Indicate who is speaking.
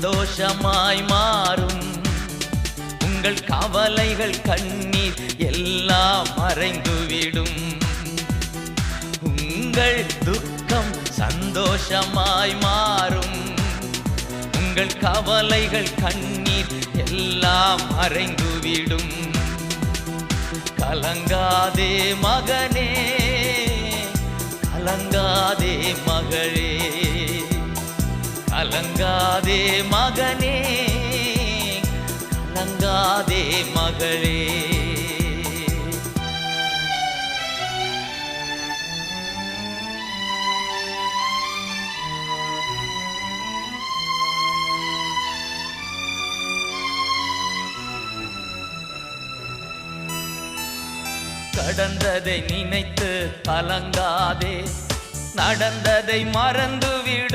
Speaker 1: சந்தோஷமாய் மாறும். உங்கள் கவலைகள் கண்ணீர் எல்லாம் மறைந்துவிடும். உங்கள் துக்கம் சந்தோஷமாய் மாறும். உங்கள் கவலைகள் கண்ணீர் எல்லாம் மறைந்துவிடும். கலங்காதே மகனே, கலங்காதே மகளே, கலங்காதே மகனே, கலங்காதே மகளே. கடந்ததை நினைத்து கலங்காதே, நடந்ததை மறந்துவிடு.